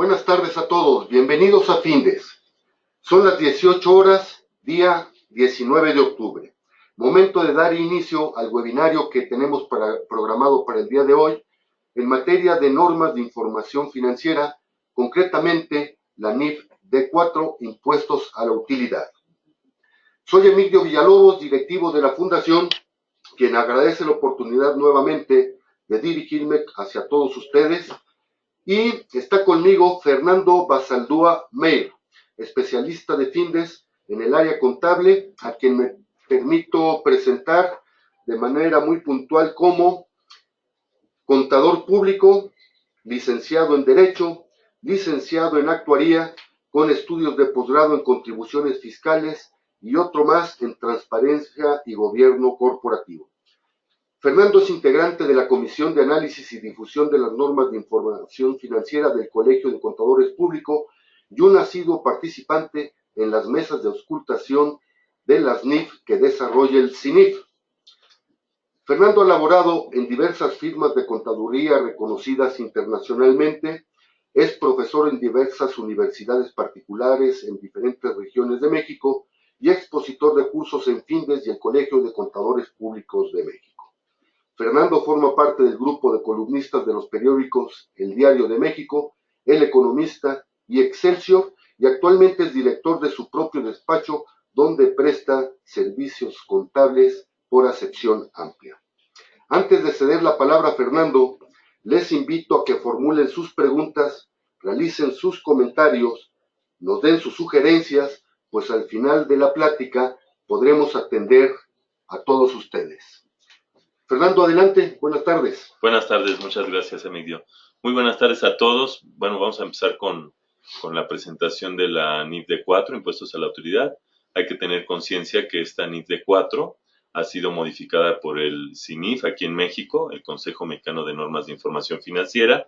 Buenas tardes a todos, bienvenidos a Findes. Son las 18 horas, día 19 de octubre. Momento de dar inicio al webinario que tenemos programado para el día de hoy en materia de normas de información financiera, concretamente la NIF D4, Impuestos a la Utilidad. Soy Emilio Villalobos, directivo de la Fundación, quien agradece la oportunidad nuevamente de dirigirme hacia todos ustedes. Y está conmigo Fernando Basaldúa Meir, especialista de Findes en el área contable, a quien me permito presentar de manera muy puntual como contador público, licenciado en Derecho, licenciado en Actuaría, con estudios de posgrado en Contribuciones Fiscales y otro más en Transparencia y Gobierno Corporativo. Fernando es integrante de la Comisión de Análisis y Difusión de las Normas de Información Financiera del Colegio de Contadores Públicos y un asiduo participante en las mesas de auscultación de las NIF que desarrolla el CINIF. Fernando ha laborado en diversas firmas de contaduría reconocidas internacionalmente, es profesor en diversas universidades particulares en diferentes regiones de México y expositor de cursos en Findes y el Colegio de Contadores Públicos de México. Fernando forma parte del grupo de columnistas de los periódicos El Diario de México, El Economista y Excelsior, y actualmente es director de su propio despacho, donde presta servicios contables por acepción amplia. Antes de ceder la palabra a Fernando, les invito a que formulen sus preguntas, realicen sus comentarios, nos den sus sugerencias, pues al final de la plática podremos atender a todos ustedes. Fernando, adelante, buenas tardes. Buenas tardes, muchas gracias, Emilio. Muy buenas tardes a todos. Bueno, vamos a empezar con la presentación de la NIF D4, Impuestos a la Utilidad. Hay que tener conciencia que esta NIF D4 ha sido modificada por el CINIF aquí en México, el Consejo Mexicano de Normas de Información Financiera,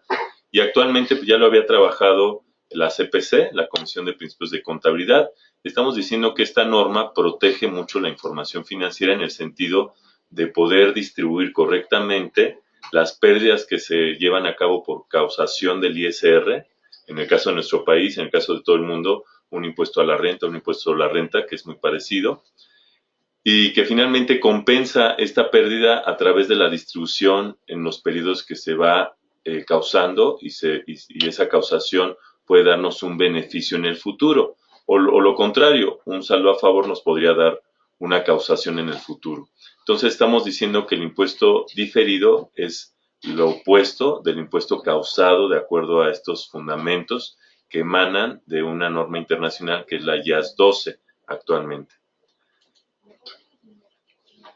y actualmente ya lo había trabajado la CPC, la Comisión de Principios de Contabilidad. Estamos diciendo que esta norma protege mucho la información financiera en el sentido de poder distribuir correctamente las pérdidas que se llevan a cabo por causación del ISR, en el caso de nuestro país, en el caso de todo el mundo, un impuesto a la renta, un impuesto sobre la renta, que es muy parecido, y que finalmente compensa esta pérdida a través de la distribución en los periodos que se va causando y esa causación puede darnos un beneficio en el futuro, o lo contrario, un saldo a favor nos podría dar una causación en el futuro. Entonces estamos diciendo que el impuesto diferido es lo opuesto del impuesto causado de acuerdo a estos fundamentos que emanan de una norma internacional que es la IAS 12 actualmente.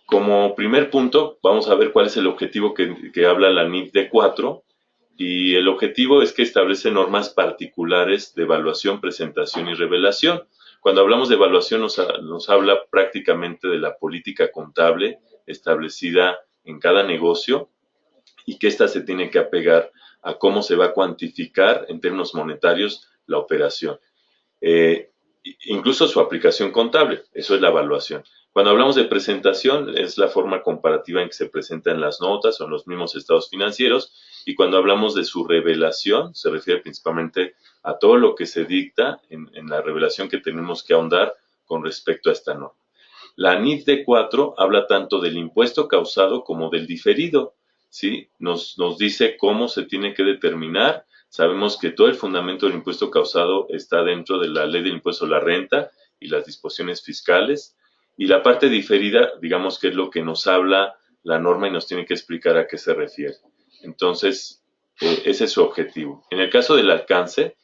Como primer punto, vamos a ver cuál es el objetivo que habla la NIF D4, y el objetivo es que establece normas particulares de evaluación, presentación y revelación. Cuando hablamos de evaluación nos habla prácticamente de la política contable establecida en cada negocio y que ésta se tiene que apegar a cómo se va a cuantificar en términos monetarios la operación. Incluso su aplicación contable, eso es la evaluación. Cuando hablamos de presentación, es la forma comparativa en que se presentan las notas o en los mismos estados financieros, y cuando hablamos de su revelación, se refiere principalmente a todo lo que se dicta en la revelación que tenemos que ahondar con respecto a esta norma. La NIF D4 habla tanto del impuesto causado como del diferido, ¿sí? Nos dice cómo se tiene que determinar. Sabemos que todo el fundamento del impuesto causado está dentro de la ley del impuesto a la renta y las disposiciones fiscales. Y la parte diferida, digamos que es lo que nos habla la norma y nos tiene que explicar a qué se refiere. Entonces, ese es su objetivo. En el caso del alcance,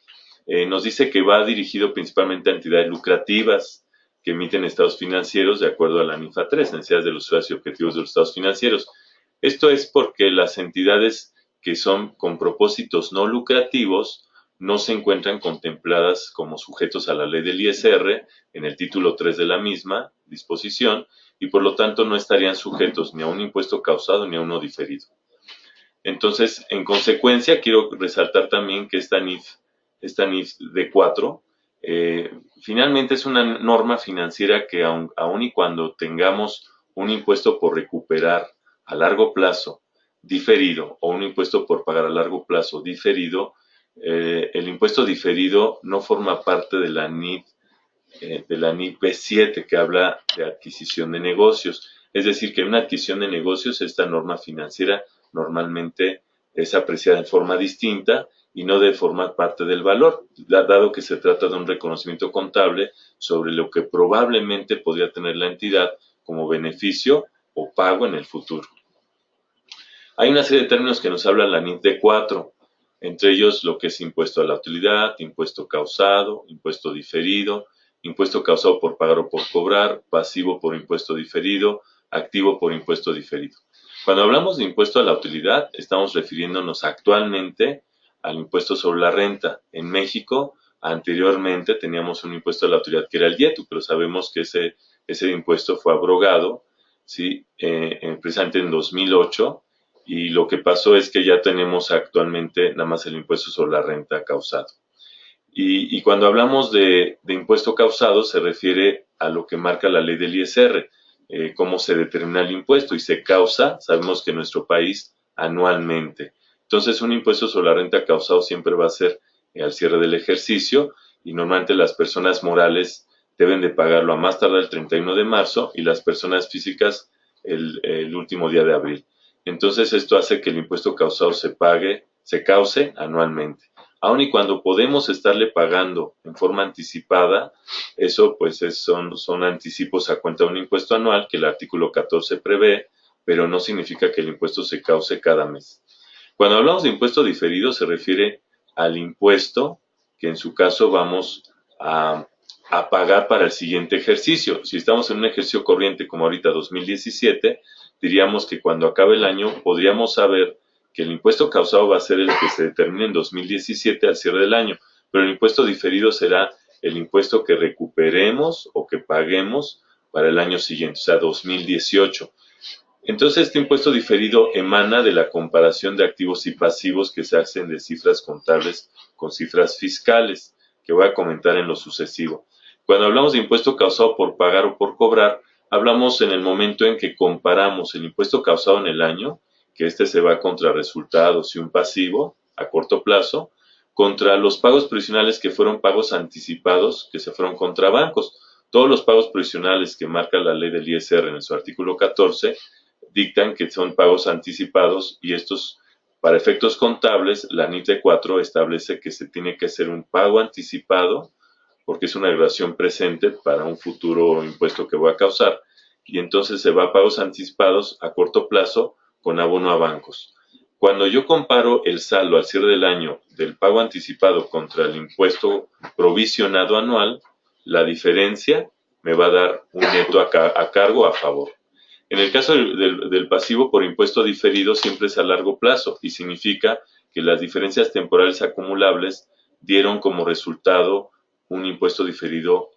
nos dice que va dirigido principalmente a entidades lucrativas que emiten estados financieros de acuerdo a la NIFA 3, necesidades de los usuarios y objetivos de los estados financieros. Esto es porque las entidades que son con propósitos no lucrativos no se encuentran contempladas como sujetos a la ley del ISR en el título 3 de la misma disposición y por lo tanto no estarían sujetos ni a un impuesto causado ni a uno diferido. Entonces, en consecuencia, quiero resaltar también que esta NIF D4 finalmente es una norma financiera que aun y cuando tengamos un impuesto por recuperar a largo plazo diferido o un impuesto por pagar a largo plazo diferido, el impuesto diferido no forma parte de la NIF B7, que habla de adquisición de negocios. Es decir, que en una adquisición de negocios esta norma financiera normalmente es apreciada en forma distinta y no de formar parte del valor, dado que se trata de un reconocimiento contable sobre lo que probablemente podría tener la entidad como beneficio o pago en el futuro. Hay una serie de términos que nos habla la NIF D4, entre ellos lo que es impuesto a la utilidad, impuesto causado, impuesto diferido, impuesto causado por pagar o por cobrar, pasivo por impuesto diferido, activo por impuesto diferido. Cuando hablamos de impuesto a la utilidad, estamos refiriéndonos actualmente al impuesto sobre la renta. En México, anteriormente teníamos un impuesto a la utilidad que era el IETU, pero sabemos que ese impuesto fue abrogado, ¿sí? Precisamente en 2008, y lo que pasó es que ya tenemos actualmente nada más el impuesto sobre la renta causado. Y cuando hablamos de impuesto causado se refiere a lo que marca la ley del ISR, cómo se determina el impuesto y se causa, sabemos que en nuestro país, anualmente. Entonces un impuesto sobre la renta causado siempre va a ser al cierre del ejercicio y normalmente las personas morales deben de pagarlo a más tardar el 31 de marzo y las personas físicas el último día de abril. Entonces esto hace que el impuesto causado se cause anualmente. Aun y cuando podemos estarle pagando en forma anticipada, eso pues son anticipos a cuenta de un impuesto anual que el artículo 14 prevé, pero no significa que el impuesto se cause cada mes. Cuando hablamos de impuesto diferido se refiere al impuesto que en su caso vamos a pagar para el siguiente ejercicio. Si estamos en un ejercicio corriente como ahorita 2017, diríamos que cuando acabe el año podríamos saber que el impuesto causado va a ser el que se determine en 2017 al cierre del año, pero el impuesto diferido será el impuesto que recuperemos o que paguemos para el año siguiente, o sea, 2018. Entonces, este impuesto diferido emana de la comparación de activos y pasivos que se hacen de cifras contables con cifras fiscales, que voy a comentar en lo sucesivo. Cuando hablamos de impuesto causado por pagar o por cobrar, hablamos en el momento en que comparamos el impuesto causado en el año, que este se va contra resultados y un pasivo a corto plazo, contra los pagos provisionales que fueron pagos anticipados que se fueron contra bancos. Todos los pagos provisionales que marca la ley del ISR en su artículo 14 dictan que son pagos anticipados y estos, para efectos contables, la NIF D4 establece que se tiene que hacer un pago anticipado porque es una grabación presente para un futuro impuesto que voy a causar, y entonces se va a pagos anticipados a corto plazo con abono a bancos. Cuando yo comparo el saldo al cierre del año del pago anticipado contra el impuesto provisionado anual, la diferencia me va a dar un neto a cargo a favor. En el caso del pasivo por impuesto diferido siempre es a largo plazo y significa que las diferencias temporales acumulables dieron como resultado un impuesto diferido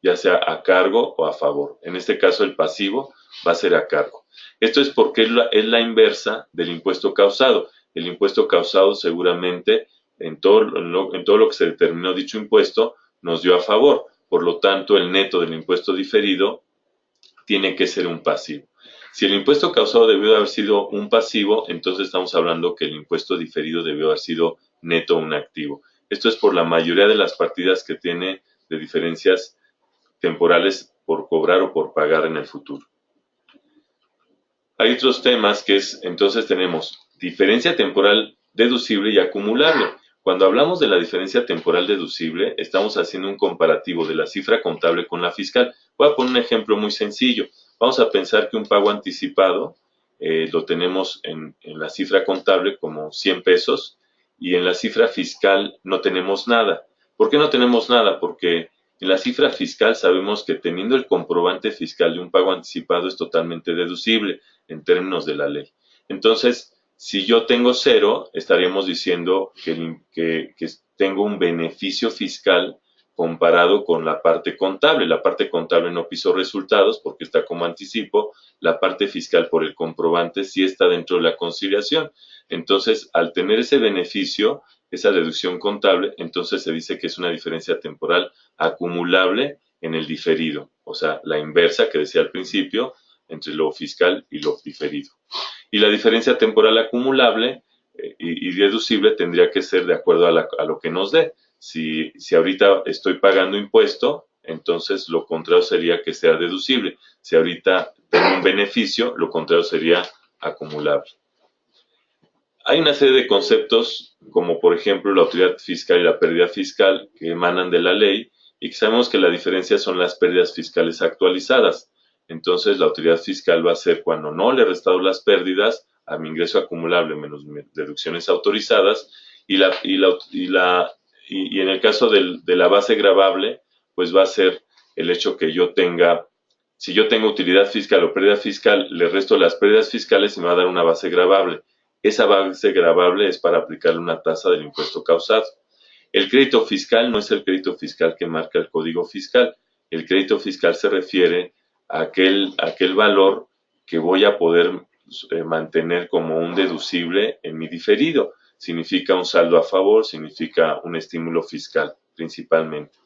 ya sea a cargo o a favor. En este caso el pasivo va a ser a cargo. Esto es porque es la inversa del impuesto causado. El impuesto causado seguramente en todo lo que se determinó dicho impuesto nos dio a favor. Por lo tanto, el neto del impuesto diferido tiene que ser un pasivo. Si el impuesto causado debió haber sido un pasivo, entonces estamos hablando que el impuesto diferido debió haber sido neto un activo. Esto es por la mayoría de las partidas que tiene de diferencias temporales por cobrar o por pagar en el futuro. Hay otros temas que es, entonces tenemos diferencia temporal deducible y acumulable. Cuando hablamos de la diferencia temporal deducible, estamos haciendo un comparativo de la cifra contable con la fiscal. Voy a poner un ejemplo muy sencillo. Vamos a pensar que un pago anticipado lo tenemos en la cifra contable como 100 pesos y en la cifra fiscal no tenemos nada. ¿Por qué no tenemos nada? Porque en la cifra fiscal sabemos que teniendo el comprobante fiscal de un pago anticipado es totalmente deducible en términos de la ley. Entonces, si yo tengo 0, estaríamos diciendo que tengo un beneficio fiscal comparado con la parte contable. La parte contable no pisó resultados porque está como anticipo. La parte fiscal por el comprobante sí está dentro de la conciliación. Entonces, al tener ese beneficio, esa deducción contable, entonces se dice que es una diferencia temporal acumulable en el diferido. O sea, la inversa que decía al principio entre lo fiscal y lo diferido. Y la diferencia temporal acumulable y deducible tendría que ser de acuerdo a lo que nos dé. Si ahorita estoy pagando impuesto, entonces lo contrario sería que sea deducible. Si ahorita tengo un beneficio, lo contrario sería acumulable. Hay una serie de conceptos, como por ejemplo la utilidad fiscal y la pérdida fiscal, que emanan de la ley y que sabemos que la diferencia son las pérdidas fiscales actualizadas. Entonces, la utilidad fiscal va a ser cuando no le he restado las pérdidas a mi ingreso acumulable menos deducciones autorizadas y en el caso de la base gravable, pues va a ser el hecho que yo tenga, si yo tengo utilidad fiscal o pérdida fiscal, le resto las pérdidas fiscales y me va a dar una base gravable. Esa base gravable es para aplicarle una tasa del impuesto causado. El crédito fiscal no es el crédito fiscal que marca el Código Fiscal. El crédito fiscal se refiere a aquel valor que voy a poder mantener como un deducible en mi diferido. Significa un saldo a favor, significa un estímulo fiscal principalmente.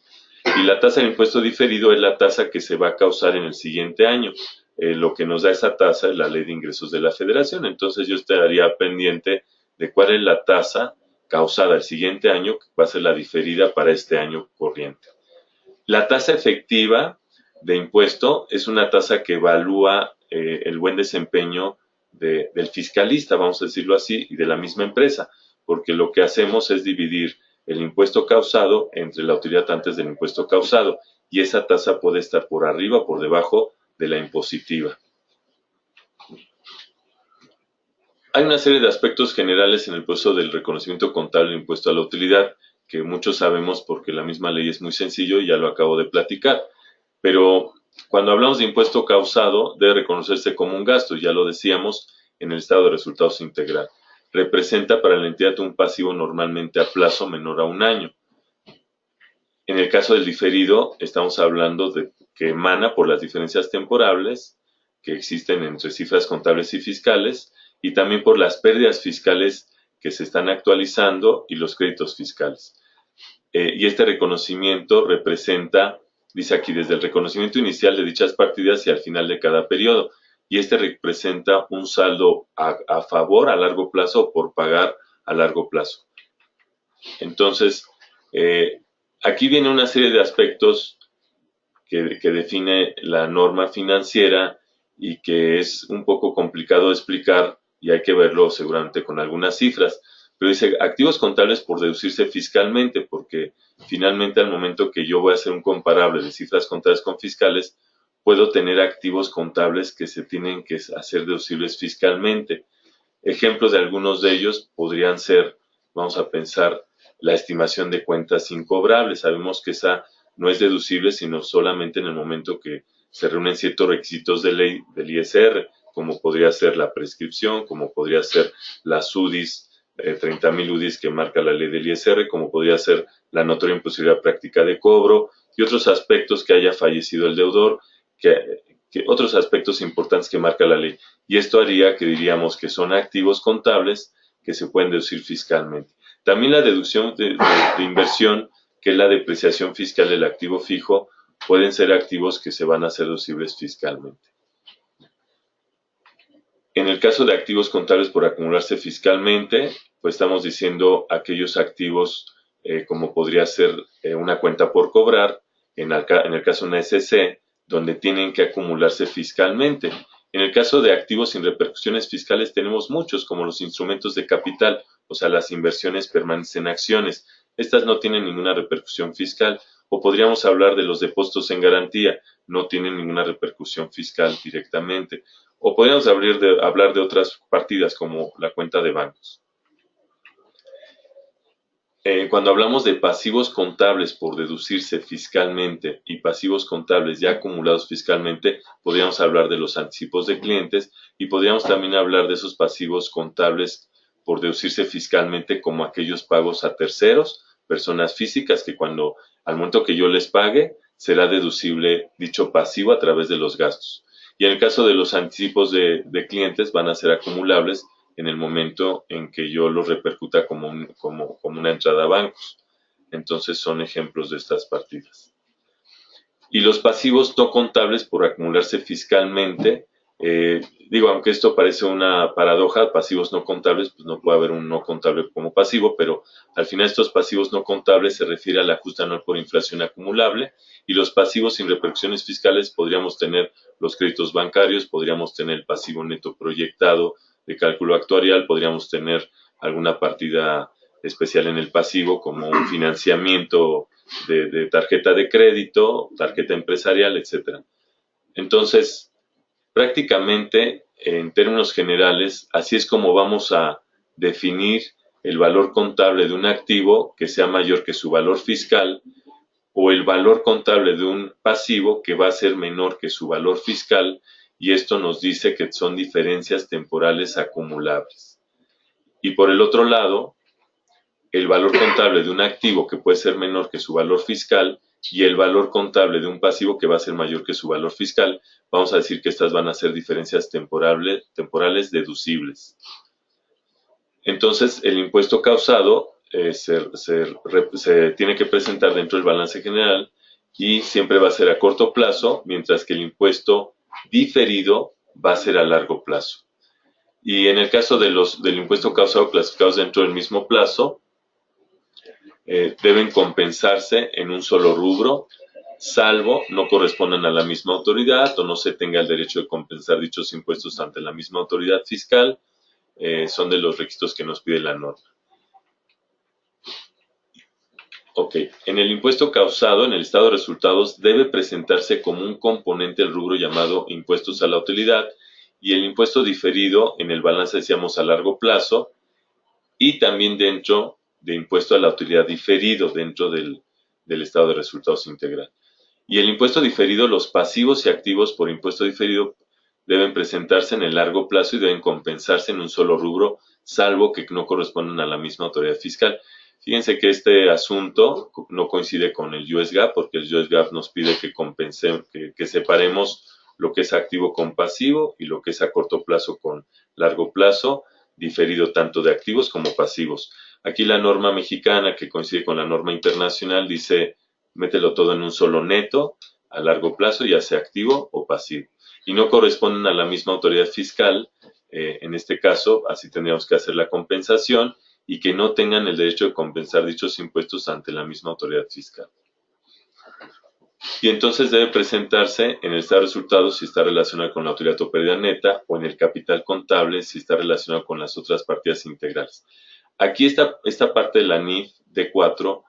Y la tasa del impuesto diferido es la tasa que se va a causar en el siguiente año. Lo que nos da esa tasa es la Ley de Ingresos de la Federación. Entonces yo estaría pendiente de cuál es la tasa causada el siguiente año, que va a ser la diferida para este año corriente. La tasa efectiva de impuesto es una tasa que evalúa el buen desempeño del fiscalista, vamos a decirlo así, y de la misma empresa, porque lo que hacemos es dividir el impuesto causado entre la utilidad antes del impuesto causado, y esa tasa puede estar por arriba o por debajo de la impositiva. Hay una serie de aspectos generales en el proceso del reconocimiento contable del impuesto a la utilidad, que muchos sabemos porque la misma ley es muy sencillo y ya lo acabo de platicar. Pero cuando hablamos de impuesto causado, debe reconocerse como un gasto, ya lo decíamos, en el estado de resultados integral. Representa para la entidad un pasivo normalmente a plazo menor a un año. En el caso del diferido, estamos hablando de que emana por las diferencias temporales que existen entre cifras contables y fiscales y también por las pérdidas fiscales que se están actualizando y los créditos fiscales. Y este reconocimiento representa, dice aquí, desde el reconocimiento inicial de dichas partidas y al final de cada periodo. Y este representa un saldo a favor a largo plazo o por pagar a largo plazo. Entonces, aquí viene una serie de aspectos que define la norma financiera y que es un poco complicado de explicar y hay que verlo seguramente con algunas cifras. Pero dice activos contables por deducirse fiscalmente, porque finalmente al momento que yo voy a hacer un comparable de cifras contables con fiscales, puedo tener activos contables que se tienen que hacer deducibles fiscalmente. Ejemplos de algunos de ellos podrían ser, vamos a pensar, la estimación de cuentas incobrables. Sabemos que esa no es deducible, sino solamente en el momento que se reúnen ciertos requisitos de ley del ISR, como podría ser la prescripción, como podría ser las UDIs, 30.000 UDIs que marca la ley del ISR, como podría ser la notoria imposibilidad práctica de cobro y otros aspectos que haya fallecido el deudor, que otros aspectos importantes que marca la ley. Y esto haría que diríamos que son activos contables que se pueden deducir fiscalmente. También la deducción de inversión, que es la depreciación fiscal del activo fijo, pueden ser activos que se van a hacer deducibles fiscalmente. En el caso de activos contables por acumularse fiscalmente, pues estamos diciendo aquellos activos como podría ser una cuenta por cobrar, en el caso de una SC, donde tienen que acumularse fiscalmente. En el caso de activos sin repercusiones fiscales tenemos muchos, como los instrumentos de capital, o sea, las inversiones permanentes en acciones. Estas no tienen ninguna repercusión fiscal. O podríamos hablar de los depósitos en garantía, no tienen ninguna repercusión fiscal directamente. O podríamos hablar de otras partidas como la cuenta de bancos. Cuando hablamos de pasivos contables por deducirse fiscalmente y pasivos contables ya acumulados fiscalmente, podríamos hablar de los anticipos de clientes y podríamos también hablar de esos pasivos contables por deducirse fiscalmente como aquellos pagos a terceros, personas físicas que al momento que yo les pague, será deducible dicho pasivo a través de los gastos. Y en el caso de los anticipos de clientes van a ser acumulables en el momento en que yo los repercuta como una entrada a bancos. Entonces son ejemplos de estas partidas. Y los pasivos no contables por acumularse fiscalmente Digo, aunque esto parece una paradoja, pasivos no contables, pues no puede haber un no contable como pasivo, pero al final estos pasivos no contables se refiere al ajuste anual por inflación acumulable, y los pasivos sin repercusiones fiscales podríamos tener los créditos bancarios, podríamos tener el pasivo neto proyectado de cálculo actuarial, podríamos tener alguna partida especial en el pasivo como un financiamiento de tarjeta de crédito, tarjeta empresarial, etcétera. Entonces, prácticamente, en términos generales, así es como vamos a definir el valor contable de un activo que sea mayor que su valor fiscal, o el valor contable de un pasivo que va a ser menor que su valor fiscal, y esto nos dice que son diferencias temporales acumulables. Y por el otro lado, el valor contable de un activo que puede ser menor que su valor fiscal y el valor contable de un pasivo que va a ser mayor que su valor fiscal, vamos a decir que estas van a ser diferencias temporales deducibles. Entonces, el impuesto causado se tiene que presentar dentro del balance general y siempre va a ser a corto plazo, mientras que el impuesto diferido va a ser a largo plazo. Y en el caso del impuesto causado clasificados dentro del mismo plazo, deben compensarse en un solo rubro, salvo no correspondan a la misma autoridad o no se tenga el derecho de compensar dichos impuestos ante la misma autoridad fiscal. Son de los requisitos que nos pide la norma. Ok, en el impuesto causado, en el estado de resultados, debe presentarse como un componente el rubro llamado impuestos a la utilidad, y el impuesto diferido en el balance, decíamos, a largo plazo, y también dentro de impuesto a la utilidad diferido dentro del estado de resultados integral. Y el impuesto diferido, los pasivos y activos por impuesto diferido deben presentarse en el largo plazo y deben compensarse en un solo rubro, salvo que no correspondan a la misma autoridad fiscal. Fíjense que este asunto no coincide con el US GAAP, porque el US GAAP nos pide que separemos lo que es activo con pasivo y lo que es a corto plazo con largo plazo, diferido tanto de activos como pasivos. Aquí la norma mexicana, que coincide con la norma internacional, dice mételo todo en un solo neto a largo plazo, ya sea activo o pasivo. Y no corresponden a la misma autoridad fiscal, en este caso, así tendríamos que hacer la compensación, y que no tengan el derecho de compensar dichos impuestos ante la misma autoridad fiscal. Y entonces debe presentarse en el estado de resultados si está relacionado con la utilidad o pérdida neta, o en el capital contable si está relacionado con las otras partidas integrales. Aquí esta parte de la NIF D4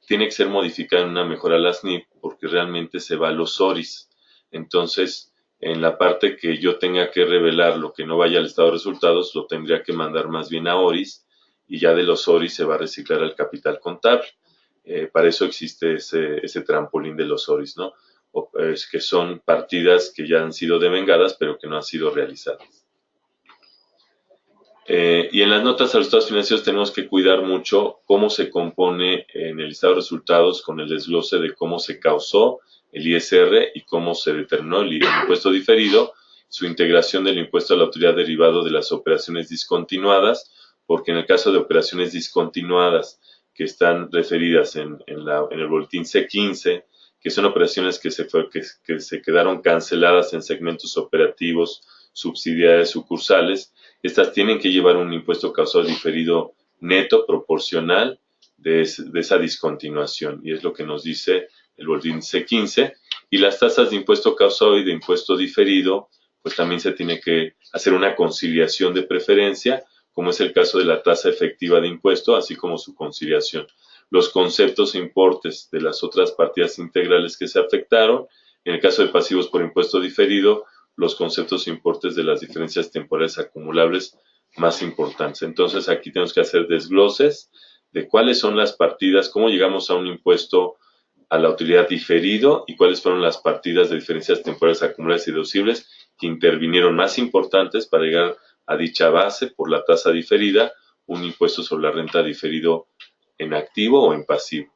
tiene que ser modificada en una mejora a las NIF, porque realmente se va a los ORIS. Entonces, en la parte que yo tenga que revelar lo que no vaya al estado de resultados, lo tendría que mandar más bien a ORIS, y ya de los ORIS se va a reciclar al capital contable. Para eso existe ese trampolín de los ORIS, ¿no? Que son partidas que ya han sido devengadas, pero que no han sido realizadas. Y en las notas a los estados financieros tenemos que cuidar mucho cómo se compone en el estado de resultados, con el desglose de cómo se causó el ISR y cómo se determinó el impuesto diferido, su integración del impuesto a la utilidad derivado de las operaciones discontinuadas, porque en el caso de operaciones discontinuadas que están referidas en el boletín C15, que son operaciones que se quedaron canceladas en segmentos operativos, subsidiarias, sucursales, estas tienen que llevar un impuesto causado diferido neto proporcional de esa discontinuación, y es lo que nos dice el boletín C15. Y las tasas de impuesto causado y de impuesto diferido, pues también se tiene que hacer una conciliación de preferencia, como es el caso de la tasa efectiva de impuesto, así como su conciliación. Los conceptos e importes de las otras partidas integrales que se afectaron, en el caso de pasivos por impuesto diferido, los conceptos e importes de las diferencias temporales acumulables más importantes. Entonces aquí tenemos que hacer desgloses de cuáles son las partidas, cómo llegamos a un impuesto a la utilidad diferido y cuáles fueron las partidas de diferencias temporales acumulables y deducibles que intervinieron más importantes para llegar a dicha base por la tasa diferida, un impuesto sobre la renta diferido en activo o en pasivo.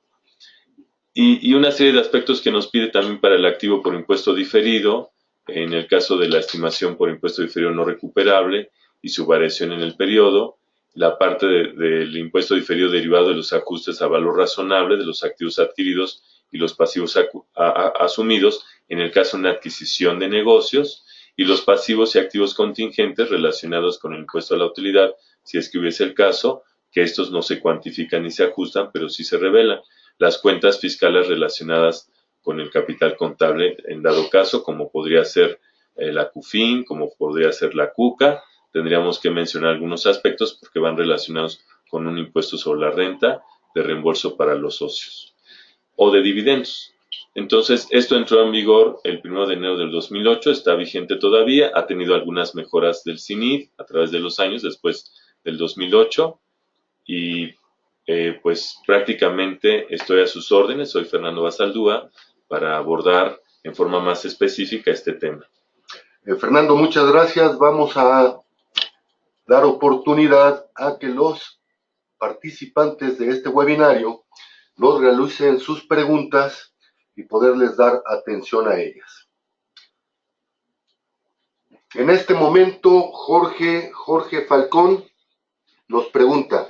Y una serie de aspectos que nos pide también para el activo por impuesto diferido, en el caso de la estimación por impuesto diferido no recuperable y su variación en el periodo, la parte del impuesto diferido derivado de los ajustes a valor razonable de los activos adquiridos y los pasivos asumidos en el caso de una adquisición de negocios, y los pasivos y activos contingentes relacionados con el impuesto a la utilidad, si es que hubiese el caso, que estos no se cuantifican ni se ajustan, pero sí se revelan. Las cuentas fiscales relacionadas con el capital contable, en dado caso, como podría ser la CUFIN, como podría ser la CUCA, tendríamos que mencionar algunos aspectos porque van relacionados con un impuesto sobre la renta, de reembolso para los socios o de dividendos. Entonces, esto entró en vigor el 1 de enero del 2008, está vigente todavía, ha tenido algunas mejoras del CINID a través de los años, después del 2008, y pues prácticamente estoy a sus órdenes, soy Fernando Basaldúa, para abordar en forma más específica este tema. Fernando, muchas gracias. Vamos a dar oportunidad a que los participantes de este webinario nos realicen sus preguntas y poderles dar atención a ellas. En este momento, Jorge Falcón nos pregunta,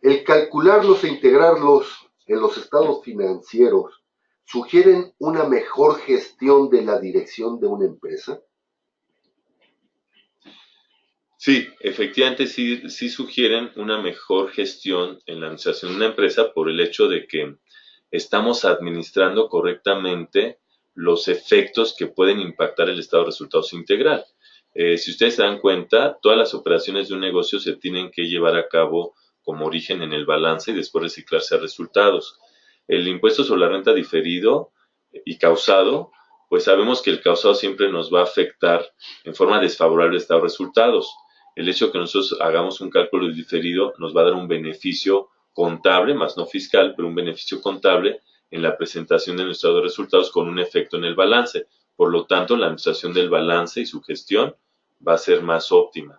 ¿el calcularlos e integrarlos en los estados financieros sugieren una mejor gestión de la dirección de una empresa? Sí, efectivamente sí sugieren una mejor gestión en la administración de una empresa por el hecho de que estamos administrando correctamente los efectos que pueden impactar el estado de resultados integral. Si ustedes se dan cuenta, todas las operaciones de un negocio se tienen que llevar a cabo como origen en el balance y después reciclarse a resultados. El impuesto sobre la renta diferido y causado, pues sabemos que el causado siempre nos va a afectar en forma desfavorable al estado de resultados. El hecho de que nosotros hagamos un cálculo diferido nos va a dar un beneficio contable, más no fiscal, pero un beneficio contable en la presentación de nuestro estado de resultados con un efecto en el balance. Por lo tanto, la administración del balance y su gestión va a ser más óptima.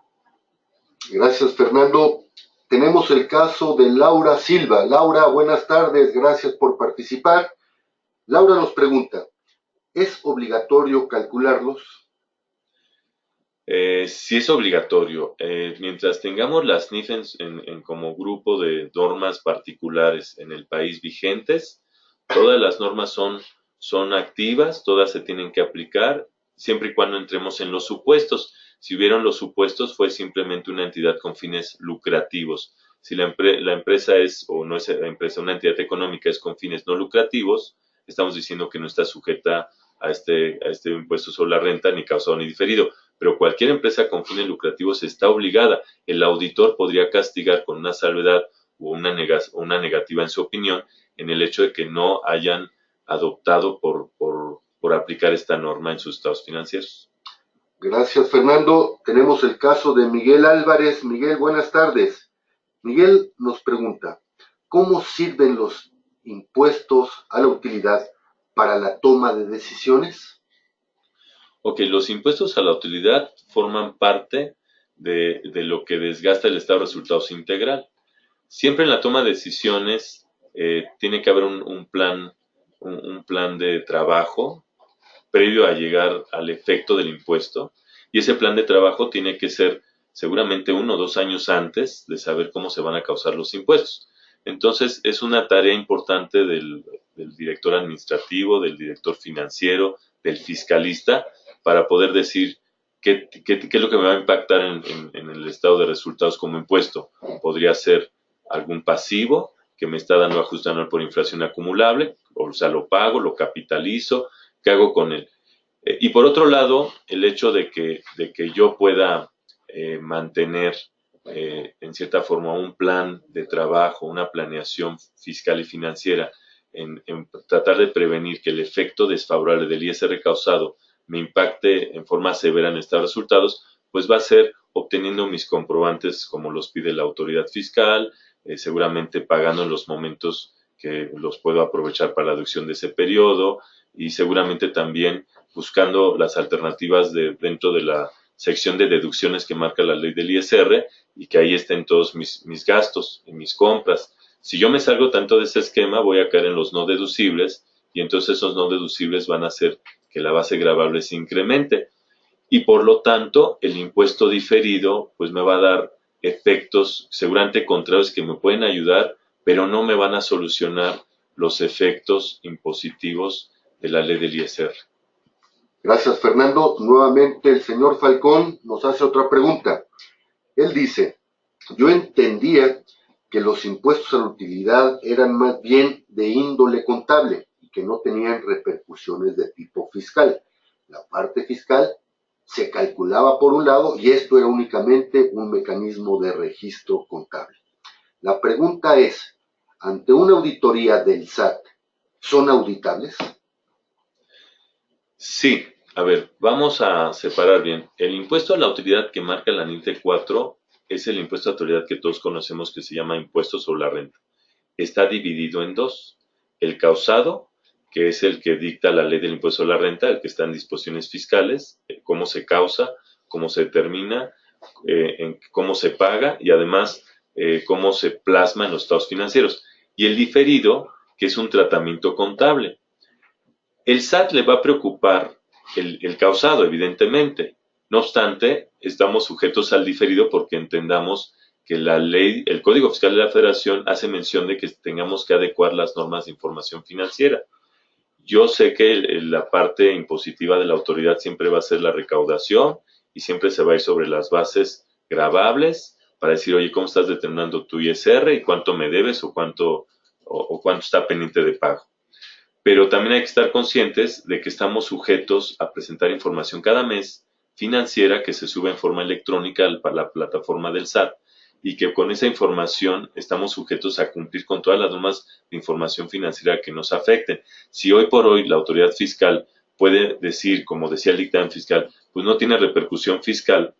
Gracias, Fernando. Tenemos el caso de Laura Silva. Laura, buenas tardes, gracias por participar. Laura nos pregunta, ¿es obligatorio calcularlos? Sí es obligatorio. Mientras tengamos las NIF como grupo de normas particulares en el país vigentes, todas las normas son activas, todas se tienen que aplicar, siempre y cuando entremos en los supuestos. Si hubieron los supuestos, fue simplemente una entidad con fines lucrativos. Si la empresa es, o no es la empresa, una entidad económica es con fines no lucrativos, estamos diciendo que no está sujeta a este impuesto sobre la renta, ni causado ni diferido. Pero cualquier empresa con fines lucrativos está obligada. El auditor podría castigar con una salvedad o una negativa en su opinión en el hecho de que no hayan adoptado por aplicar esta norma en sus estados financieros. Gracias, Fernando. Tenemos el caso de Miguel Álvarez. Miguel, buenas tardes. Miguel nos pregunta, ¿cómo sirven los impuestos a la utilidad para la toma de decisiones? Ok, los impuestos a la utilidad forman parte de lo que desgasta el estado de resultados integral. Siempre en la toma de decisiones tiene que haber un plan de trabajo previo a llegar al efecto del impuesto, y ese plan de trabajo tiene que ser seguramente 1 o 2 años antes de saber cómo se van a causar los impuestos. Entonces es una tarea importante del director administrativo, del director financiero, del fiscalista, para poder decir qué es lo que me va a impactar en el estado de resultados como impuesto. Podría ser algún pasivo que me está dando ajuste anual por inflación acumulable, o sea, lo pago, lo capitalizo, ¿qué hago con él? Y por otro lado, el hecho de que yo pueda mantener en cierta forma un plan de trabajo, una planeación fiscal y financiera en tratar de prevenir que el efecto desfavorable del ISR causado me impacte en forma severa en estos resultados, pues va a ser obteniendo mis comprobantes como los pide la autoridad fiscal, seguramente pagando en los momentos que los puedo aprovechar para la deducción de ese periodo, y seguramente también buscando las alternativas dentro de la sección de deducciones que marca la ley del ISR, y que ahí estén todos mis gastos y mis compras. Si yo me salgo tanto de ese esquema, voy a caer en los no deducibles, y entonces esos no deducibles van a hacer que la base gravable se incremente, y por lo tanto el impuesto diferido pues me va a dar efectos seguramente contrarios que me pueden ayudar, pero no me van a solucionar los efectos impositivos de la ley del ISR. Gracias, Fernando. Nuevamente el señor Falcón nos hace otra pregunta. Él dice, yo entendía que los impuestos a la utilidad eran más bien de índole contable y que no tenían repercusiones de tipo fiscal. La parte fiscal se calculaba por un lado y esto era únicamente un mecanismo de registro contable. La pregunta es, ante una auditoría del SAT, ¿son auditables? Sí, a ver, vamos a separar bien. El impuesto a la utilidad que marca la NIF 4 es el impuesto a la utilidad que todos conocemos que se llama impuesto sobre la renta. Está dividido en dos. El causado, que es el que dicta la ley del impuesto a la renta, el que está en disposiciones fiscales, cómo se causa, cómo se determina, cómo se paga y además cómo se plasma en los estados financieros. Y el diferido, que es un tratamiento contable. El SAT le va a preocupar el causado, evidentemente. No obstante, estamos sujetos al diferido porque entendamos que la ley, el Código Fiscal de la Federación hace mención de que tengamos que adecuar las normas de información financiera. Yo sé que la parte impositiva de la autoridad siempre va a ser la recaudación y siempre se va a ir sobre las bases gravables para decir, oye, ¿cómo estás determinando tu ISR y cuánto me debes o cuánto está pendiente de pago? Pero también hay que estar conscientes de que estamos sujetos a presentar información cada mes financiera que se sube en forma electrónica a la plataforma del SAT y que con esa información estamos sujetos a cumplir con todas las normas de información financiera que nos afecten. Si hoy por hoy la autoridad fiscal puede decir, como decía el dictamen fiscal, pues no tiene repercusión fiscal,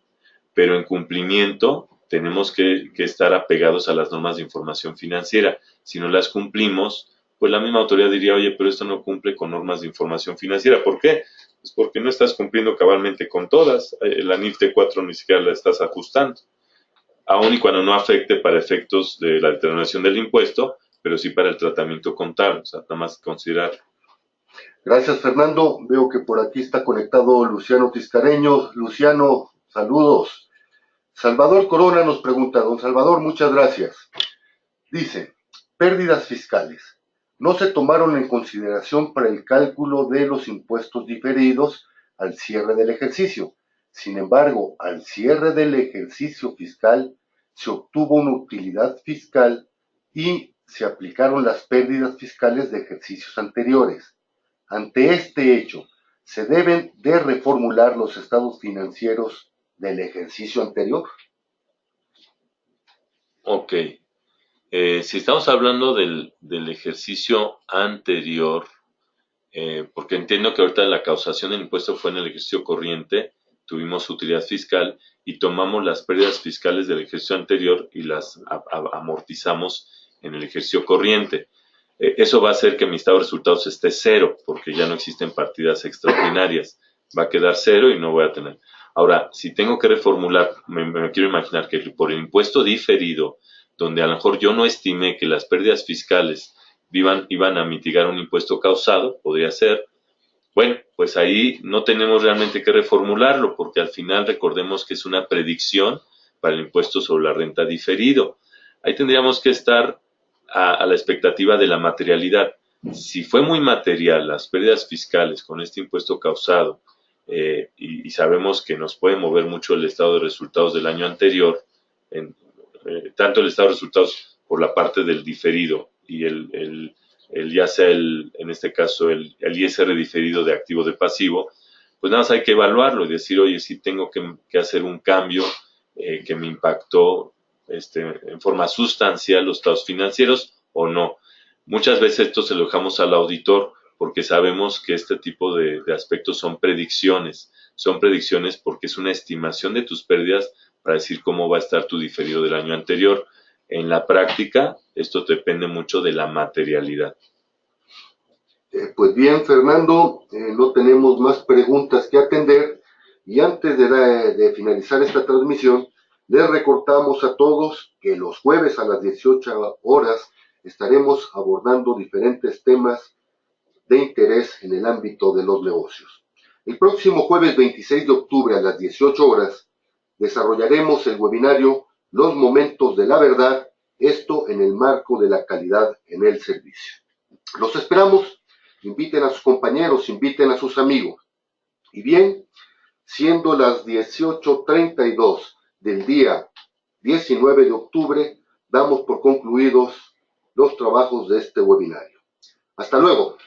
pero en cumplimiento tenemos que estar apegados a las normas de información financiera. Si no las cumplimos, pues la misma autoridad diría, oye, pero esto no cumple con normas de información financiera. ¿Por qué? Pues porque no estás cumpliendo cabalmente con todas. La NIF T4 ni siquiera la estás ajustando. Aun y cuando no afecte para efectos de la determinación del impuesto, pero sí para el tratamiento contable. O sea, nada más considerar. Gracias, Fernando. Veo que por aquí está conectado Luciano Tiscareño. Luciano, saludos. Salvador Corona nos pregunta, don Salvador, muchas gracias. Dice, pérdidas fiscales. No se tomaron en consideración para el cálculo de los impuestos diferidos al cierre del ejercicio. Sin embargo, al cierre del ejercicio fiscal se obtuvo una utilidad fiscal y se aplicaron las pérdidas fiscales de ejercicios anteriores. Ante este hecho, ¿se deben de reformular los estados financieros del ejercicio anterior? Ok. Si estamos hablando del ejercicio anterior, porque entiendo que ahorita la causación del impuesto fue en el ejercicio corriente, tuvimos utilidad fiscal y tomamos las pérdidas fiscales del ejercicio anterior y las amortizamos en el ejercicio corriente. Eso va a hacer que mi estado de resultados esté cero, porque ya no existen partidas extraordinarias. Va a quedar cero y no voy a tener. Ahora, si tengo que reformular, me quiero imaginar que por el impuesto diferido, donde a lo mejor yo no estimé que las pérdidas fiscales iban a mitigar un impuesto causado, podría ser. Bueno, pues ahí no tenemos realmente que reformularlo, porque al final recordemos que es una predicción para el impuesto sobre la renta diferido. Ahí tendríamos que estar a la expectativa de la materialidad. Si fue muy material las pérdidas fiscales con este impuesto causado y sabemos que nos puede mover mucho el estado de resultados del año anterior, tanto el estado de resultados por la parte del diferido y ya sea en este caso el ISR diferido de activo de pasivo, pues nada más hay que evaluarlo y decir, oye, sí tengo que hacer un cambio que me impactó en forma sustancial los estados financieros o no. Muchas veces esto se lo dejamos al auditor porque sabemos que este tipo de aspectos son predicciones porque es una estimación de tus pérdidas para decir cómo va a estar tu diferido del año anterior. En la práctica, esto depende mucho de la materialidad. Pues bien, Fernando, no tenemos más preguntas que atender y antes de finalizar esta transmisión, les recordamos a todos que los jueves a las 18 horas estaremos abordando diferentes temas de interés en el ámbito de los negocios. El próximo jueves 26 de octubre a las 18 horas desarrollaremos el webinario Los momentos de la verdad, esto en el marco de la calidad en el servicio. Los esperamos. Inviten a sus compañeros, inviten a sus amigos. Y bien, siendo las 18:32 del día 19 de octubre, damos por concluidos los trabajos de este webinario. Hasta luego.